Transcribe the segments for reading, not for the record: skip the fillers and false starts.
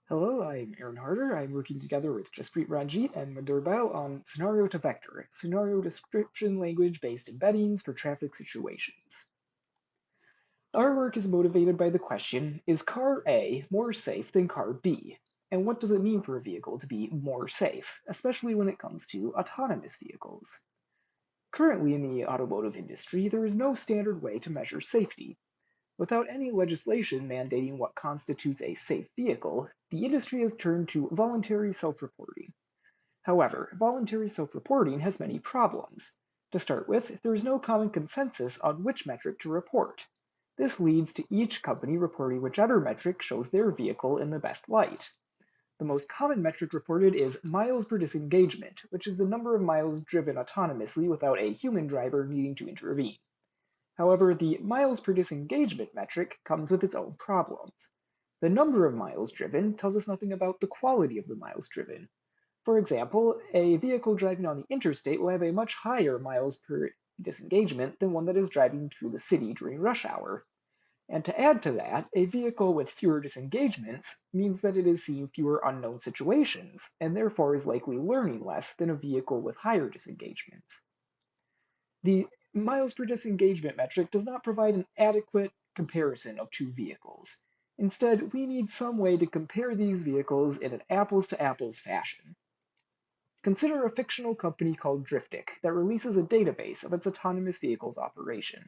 Hello, I'm Aron Harder. I'm working together with Jaspreet Ranjit and Madhur Behl on Scenario2Vector, scenario description language-based embeddings for traffic situations. Our work is motivated by the question, is car A more safe than car B? And what does it mean for a vehicle to be more safe, especially when it comes to autonomous vehicles? Currently in the automotive industry, there is no standard way to measure safety. Without any legislation mandating what constitutes a safe vehicle, the industry has turned to voluntary self-reporting. However, voluntary self-reporting has many problems. To start with, there is no common consensus on which metric to report. This leads to each company reporting whichever metric shows their vehicle in the best light. The most common metric reported is miles per disengagement, which is the number of miles driven autonomously without a human driver needing to intervene. However, the miles per disengagement metric comes with its own problems. The number of miles driven tells us nothing about the quality of the miles driven. For example, a vehicle driving on the interstate will have a much higher miles per disengagement than one that is driving through the city during rush hour. And to add to that, a vehicle with fewer disengagements means that it is seeing fewer unknown situations, and therefore is likely learning less than a vehicle with higher disengagements. The miles per disengagement metric does not provide an adequate comparison of two vehicles. Instead, we need some way to compare these vehicles in an apples to apples fashion. Consider a fictional company called Driftic that releases a database of its autonomous vehicle's operation.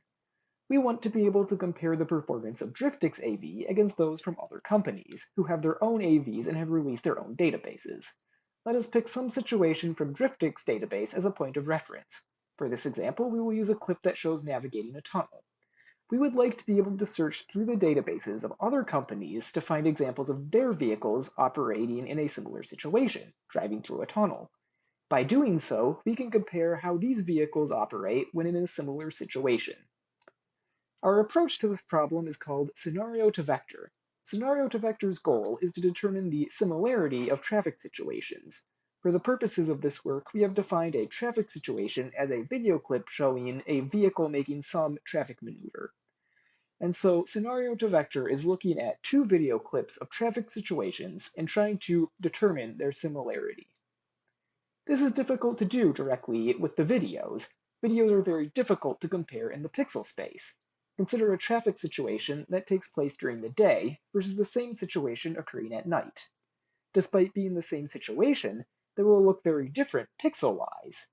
We want to be able to compare the performance of Driftic's AV against those from other companies, who have their own AVs and have released their own databases. Let us pick some situation from Driftic's database as a point of reference. For this example, we will use a clip that shows navigating a tunnel. We would like to be able to search through the databases of other companies to find examples of their vehicles operating in a similar situation, driving through a tunnel. By doing so, we can compare how these vehicles operate when in a similar situation. Our approach to this problem is called Scenario2Vector. Scenario2Vector's goal is to determine the similarity of traffic situations. For the purposes of this work, we have defined a traffic situation as a video clip showing a vehicle making some traffic maneuver. And so Scenario2Vector is looking at two video clips of traffic situations and trying to determine their similarity. This is difficult to do directly with the videos. Videos are very difficult to compare in the pixel space. Consider a traffic situation that takes place during the day versus the same situation occurring at night. Despite being the same situation, they will look very different pixel-wise.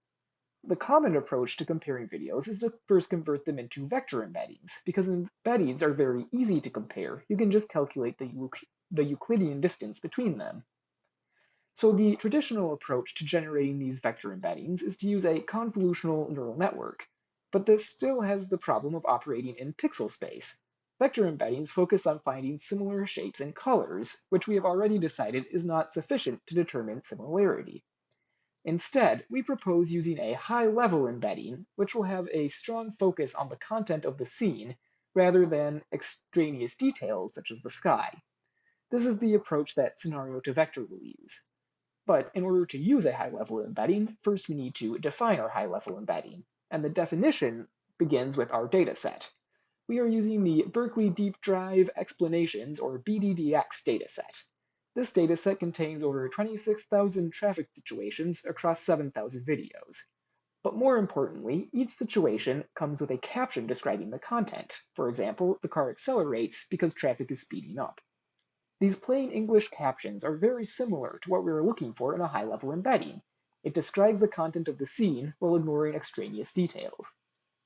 The common approach to comparing videos is to first convert them into vector embeddings, because embeddings are very easy to compare. You can just calculate the Euclidean distance between them. So the traditional approach to generating these vector embeddings is to use a convolutional neural network, but this still has the problem of operating in pixel space. Vector embeddings focus on finding similar shapes and colors, which we have already decided is not sufficient to determine similarity. Instead, we propose using a high-level embedding, which will have a strong focus on the content of the scene rather than extraneous details such as the sky. This is the approach that Scenario2Vector will use. But in order to use a high-level embedding, first we need to define our high-level embedding, and the definition begins with our dataset. We are using the Berkeley Deep Drive Explanations, or BDDX dataset. This dataset contains over 26,000 traffic situations across 7,000 videos. But more importantly, each situation comes with a caption describing the content. For example, the car accelerates because traffic is speeding up. These plain English captions are very similar to what we are looking for in a high-level embedding. It describes the content of the scene while ignoring extraneous details.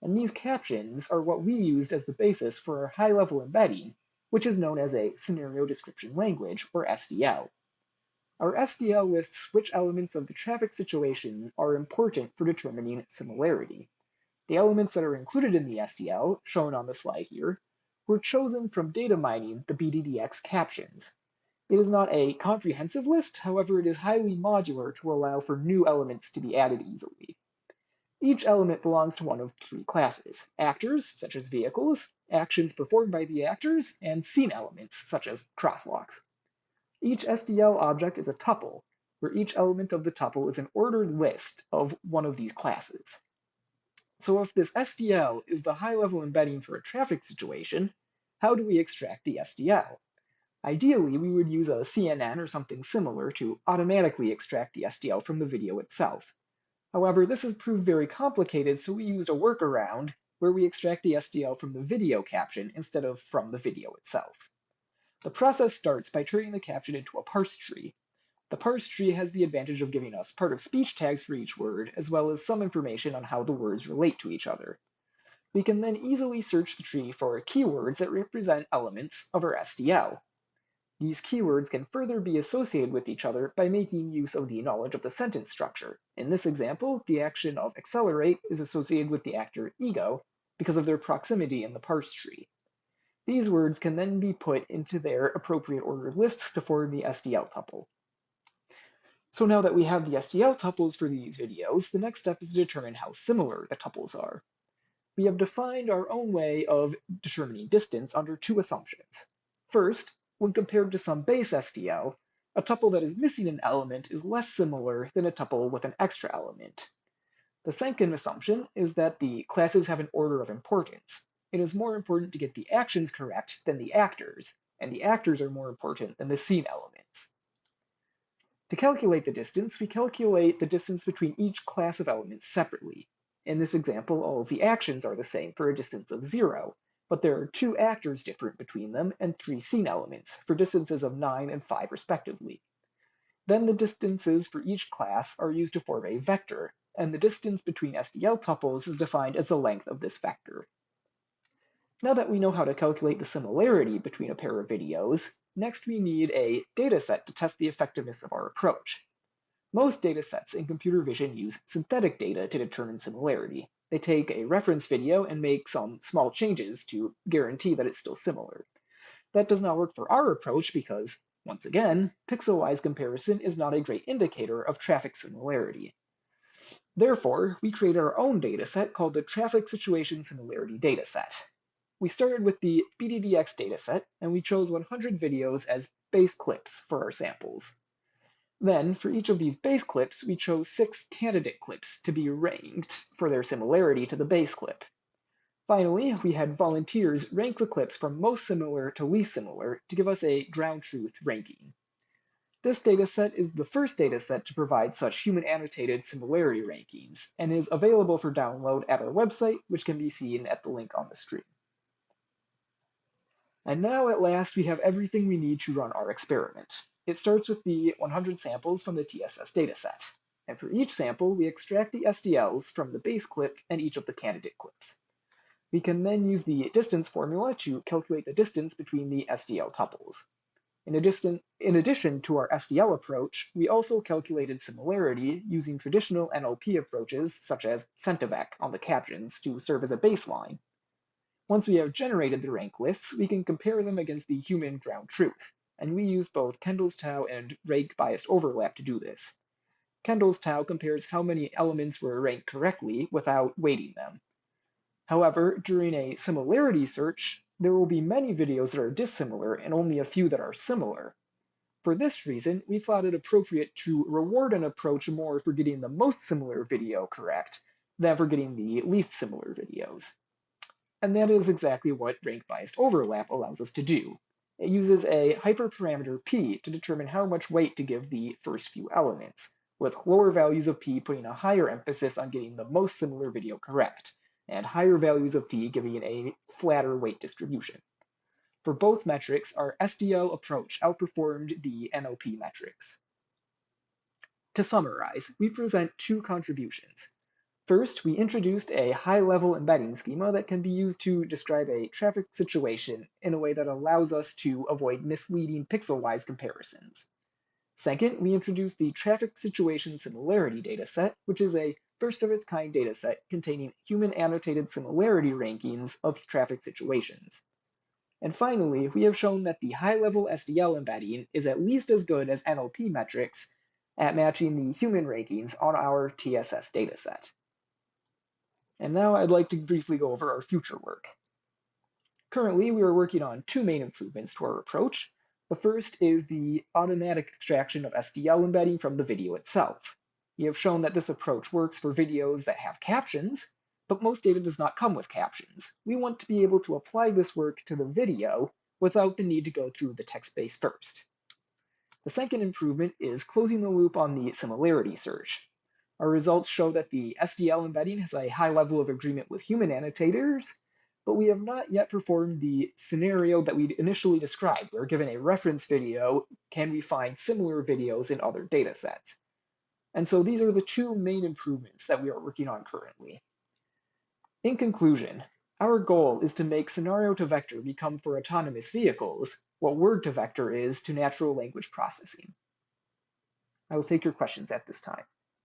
And these captions are what we used as the basis for our high-level embedding, which is known as a Scenario Description Language, or SDL. Our SDL lists which elements of the traffic situation are important for determining similarity. The elements that are included in the SDL, shown on the slide here, were chosen from data mining the BDDX captions. It is not a comprehensive list, however, it is highly modular to allow for new elements to be added easily. Each element belongs to one of three classes: actors, such as vehicles, actions performed by the actors, and scene elements, such as crosswalks. Each SDL object is a tuple, where each element of the tuple is an ordered list of one of these classes. So if this SDL is the high-level embedding for a traffic situation, how do we extract the SDL? Ideally, we would use a CNN or something similar to automatically extract the SDL from the video itself. However, this has proved very complicated, so we used a workaround where we extract the SDL from the video caption instead of from the video itself. The process starts by turning the caption into a parse tree. The parse tree has the advantage of giving us part of speech tags for each word, as well as some information on how the words relate to each other. We can then easily search the tree for keywords that represent elements of our SDL. These keywords can further be associated with each other by making use of the knowledge of the sentence structure. In this example, the action of accelerate is associated with the actor ego because of their proximity in the parse tree. These words can then be put into their appropriate ordered lists to form the SDL tuple. So now that we have the SDL tuples for these videos, the next step is to determine how similar the tuples are. We have defined our own way of determining distance under two assumptions. First, when compared to some base SDL, a tuple that is missing an element is less similar than a tuple with an extra element. The second assumption is that the classes have an order of importance. It is more important to get the actions correct than the actors, and the actors are more important than the scene elements. To calculate the distance, we calculate the distance between each class of elements separately. In this example, all of the actions are the same for a distance of 0, but there are 2 actors different between them and 3 scene elements for distances of 9 and 5 respectively. Then the distances for each class are used to form a vector, and the distance between SDL tuples is defined as the length of this vector. Now that we know how to calculate the similarity between a pair of videos, next we need a dataset to test the effectiveness of our approach. Most datasets in computer vision use synthetic data to determine similarity. They take a reference video and make some small changes to guarantee that it's still similar. That does not work for our approach because, once again, pixel-wise comparison is not a great indicator of traffic similarity. Therefore, we created our own dataset called the Traffic Situation Similarity Dataset. We started with the BDDX dataset, and we chose 100 videos as base clips for our samples. Then, for each of these base clips, we chose 6 candidate clips to be ranked for their similarity to the base clip. Finally, we had volunteers rank the clips from most similar to least similar to give us a ground truth ranking. This dataset is the first dataset to provide such human-annotated similarity rankings, and is available for download at our website, which can be seen at the link on the screen. And now at last we have everything we need to run our experiment. It starts with the 100 samples from the TSS dataset. And for each sample, we extract the SDLs from the base clip and each of the candidate clips. We can then use the distance formula to calculate the distance between the SDL tuples. In addition to our SDL approach, we also calculated similarity using traditional NLP approaches such as CentiVec on the captions to serve as a baseline. Once we have generated the rank lists, we can compare them against the human ground truth, and we use both Kendall's tau and rank biased overlap to do this. Kendall's tau compares how many elements were ranked correctly without weighting them. However, during a similarity search, there will be many videos that are dissimilar and only a few that are similar. For this reason, we thought it appropriate to reward an approach more for getting the most similar video correct than for getting the least similar videos. And that is exactly what rank-biased overlap allows us to do. It uses a hyperparameter p to determine how much weight to give the first few elements, with lower values of p putting a higher emphasis on getting the most similar video correct, and higher values of p giving a flatter weight distribution. For both metrics, our SDL approach outperformed the NLP metrics. To summarize, we present 2 contributions. First, we introduced a high-level embedding schema that can be used to describe a traffic situation in a way that allows us to avoid misleading pixel-wise comparisons. Second, we introduced the Traffic Situation Similarity dataset, which is a first-of-its-kind dataset containing human-annotated similarity rankings of traffic situations. And finally, we have shown that the high-level SDL embedding is at least as good as NLP metrics at matching the human rankings on our TSS dataset. And now I'd like to briefly go over our future work. Currently, we are working on 2 main improvements to our approach. The first is the automatic extraction of SDL embedding from the video itself. We have shown that this approach works for videos that have captions, but most data does not come with captions. We want to be able to apply this work to the video without the need to go through the text base first. The second improvement is closing the loop on the similarity search. Our results show that the SDL embedding has a high level of agreement with human annotators, but we have not yet performed the scenario that we initially described, where given a reference video, can we find similar videos in other datasets? And so these are the two main improvements that we are working on currently. In conclusion, our goal is to make Scenario2Vector become for autonomous vehicles what Word2Vector is to natural language processing. I will take your questions at this time.